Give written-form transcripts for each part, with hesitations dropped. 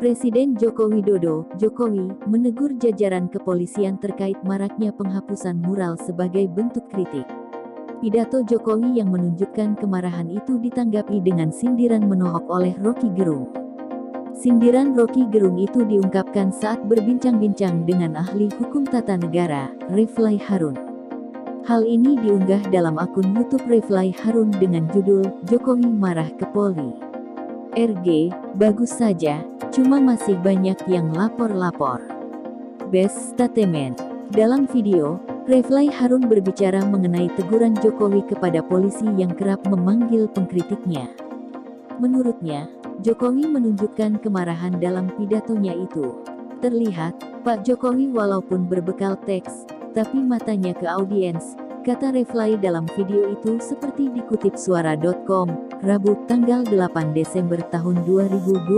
Presiden Joko Widodo, Jokowi, menegur jajaran kepolisian terkait maraknya penghapusan mural sebagai bentuk kritik. Pidato Jokowi yang menunjukkan kemarahan itu ditanggapi dengan sindiran menohok oleh Roky Gerung. Sindiran Roky Gerung itu diungkapkan saat berbincang-bincang dengan ahli hukum tata negara, Refly Harun. Hal ini diunggah dalam akun YouTube Refly Harun dengan judul, Jokowi Marah ke Polri. RG, bagus saja, cuma masih banyak yang lapor-lapor. Best statement. Dalam video, Refly Harun berbicara mengenai teguran Jokowi kepada polisi yang kerap memanggil pengkritiknya. Menurutnya, Jokowi menunjukkan kemarahan dalam pidatonya itu. Terlihat, Pak Jokowi walaupun berbekal teks, tapi matanya ke audiens, kata Refly dalam video itu seperti dikutip suara.com, Rabu, tanggal 8 Desember tahun 2021.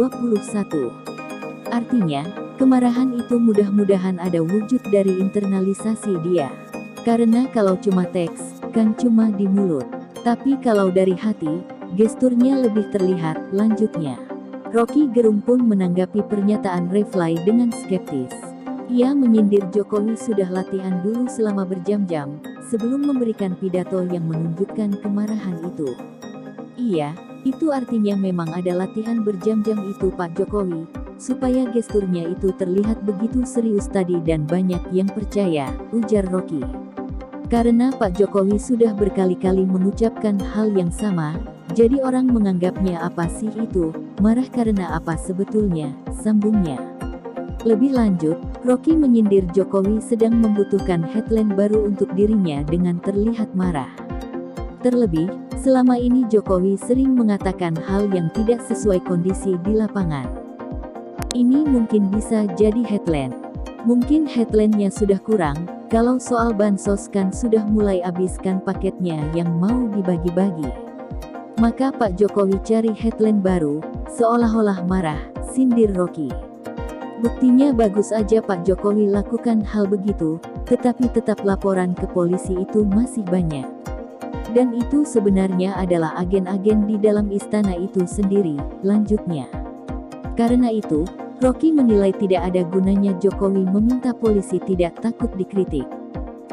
Artinya, kemarahan itu mudah-mudahan ada wujud dari internalisasi dia. Karena kalau cuma teks, kan cuma di mulut. Tapi kalau dari hati, gesturnya lebih terlihat, lanjutnya. Roky Gerung pun menanggapi pernyataan Refly dengan skeptis. Ia menyindir Jokowi sudah latihan dulu selama berjam-jam, sebelum memberikan pidato yang menunjukkan kemarahan itu. Iya, itu artinya memang ada latihan berjam-jam itu Pak Jokowi, supaya gesturnya itu terlihat begitu serius tadi dan banyak yang percaya, ujar Roky. Karena Pak Jokowi sudah berkali-kali mengucapkan hal yang sama, jadi orang menganggapnya apa sih itu, marah karena apa sebetulnya, sambungnya. Lebih lanjut, Roky menyindir Jokowi sedang membutuhkan headline baru untuk dirinya dengan terlihat marah. Terlebih, selama ini Jokowi sering mengatakan hal yang tidak sesuai kondisi di lapangan. Ini mungkin bisa jadi headline. Mungkin headline-nya sudah kurang, kalau soal bansos kan sudah mulai habiskan paketnya yang mau dibagi-bagi. Maka Pak Jokowi cari headline baru, seolah-olah marah, sindir Roky. Buktinya bagus aja Pak Jokowi lakukan hal begitu, tetapi tetap laporan ke polisi itu masih banyak. Dan itu sebenarnya adalah agen-agen di dalam istana itu sendiri, lanjutnya. Karena itu, Roky menilai tidak ada gunanya Jokowi meminta polisi tidak takut dikritik.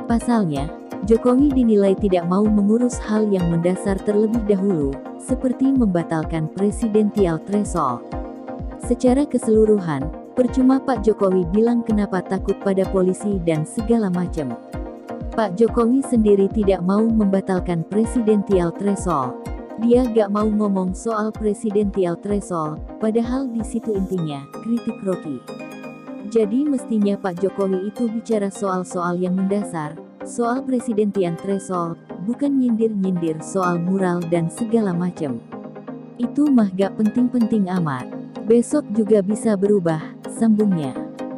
Pasalnya, Jokowi dinilai tidak mau mengurus hal yang mendasar terlebih dahulu, seperti membatalkan presidensial threshold. Secara keseluruhan, percuma Pak Jokowi bilang kenapa takut pada polisi dan segala macam. Pak Jokowi sendiri tidak mau membatalkan presidensial threshold. Dia gak mau ngomong soal presidensial threshold, padahal di situ intinya, kritik Roky. Jadi mestinya Pak Jokowi itu bicara soal-soal yang mendasar, soal presidensial threshold, bukan nyindir-nyindir soal mural dan segala macam. Itu mah gak penting-penting amat. Besok juga bisa berubah, sambungnya.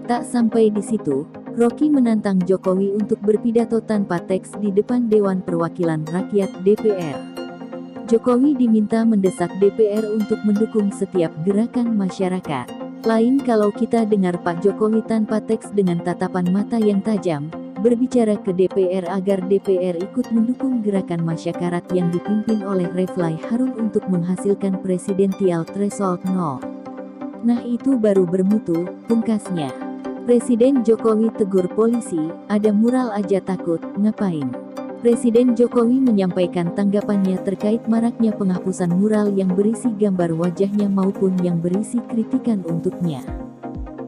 Tak sampai di situ, Roky menantang Jokowi untuk berpidato tanpa teks di depan Dewan Perwakilan Rakyat (DPR). Jokowi diminta mendesak DPR untuk mendukung setiap gerakan masyarakat. Lain kalau kita dengar Pak Jokowi tanpa teks dengan tatapan mata yang tajam, berbicara ke DPR agar DPR ikut mendukung gerakan masyarakat yang dipimpin oleh Refly Harun untuk menghasilkan presidensial threshold 0. Nah itu baru bermutu, pungkasnya. Presiden Jokowi tegur polisi, ada mural aja takut, ngapain? Presiden Jokowi menyampaikan tanggapannya terkait maraknya penghapusan mural yang berisi gambar wajahnya maupun yang berisi kritikan untuknya.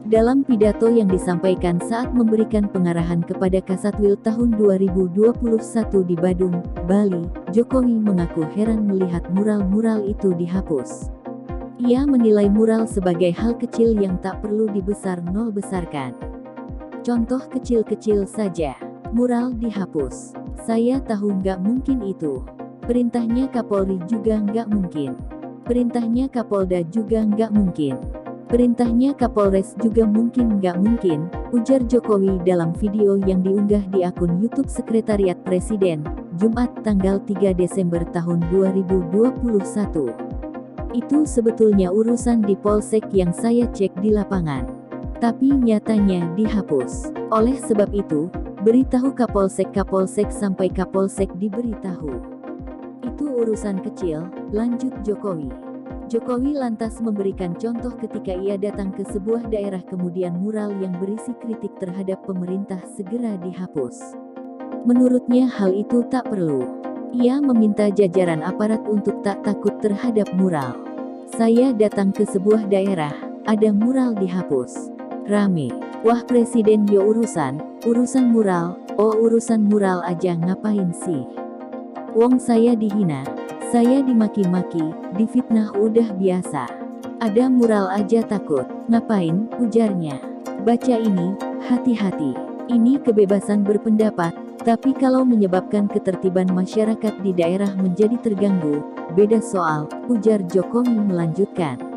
Dalam pidato yang disampaikan saat memberikan pengarahan kepada Kasatwil tahun 2021 di Badung, Bali, Jokowi mengaku heran melihat mural-mural itu dihapus. Ia menilai mural sebagai hal kecil yang tak perlu dibesar-besarkan. Contoh kecil-kecil saja, mural dihapus. Saya tahu nggak mungkin itu. Perintahnya Kapolri juga nggak mungkin. Perintahnya Kapolda juga nggak mungkin. Perintahnya Kapolres juga mungkin nggak mungkin, ujar Jokowi dalam video yang diunggah di akun YouTube Sekretariat Presiden, Jumat tanggal 3 Desember tahun 2021. Itu sebetulnya urusan di Polsek yang saya cek di lapangan. Tapi nyatanya dihapus. Oleh sebab itu, beritahu Kapolsek sampai Kapolsek diberitahu. Itu urusan kecil, lanjut Jokowi. Jokowi lantas memberikan contoh ketika ia datang ke sebuah daerah kemudian mural yang berisi kritik terhadap pemerintah segera dihapus. Menurutnya hal itu tak perlu. Ia meminta jajaran aparat untuk tak takut terhadap mural. Saya datang ke sebuah daerah, ada mural dihapus. Rame. Wah presiden yo urusan mural, oh urusan mural aja ngapain sih? Wong saya dihina, saya dimaki-maki, difitnah udah biasa. Ada mural aja takut, ngapain, ujarnya. Baca ini, hati-hati. Ini kebebasan berpendapat, tapi kalau menyebabkan ketertiban masyarakat di daerah menjadi terganggu, beda soal, ujar Jokowi melanjutkan.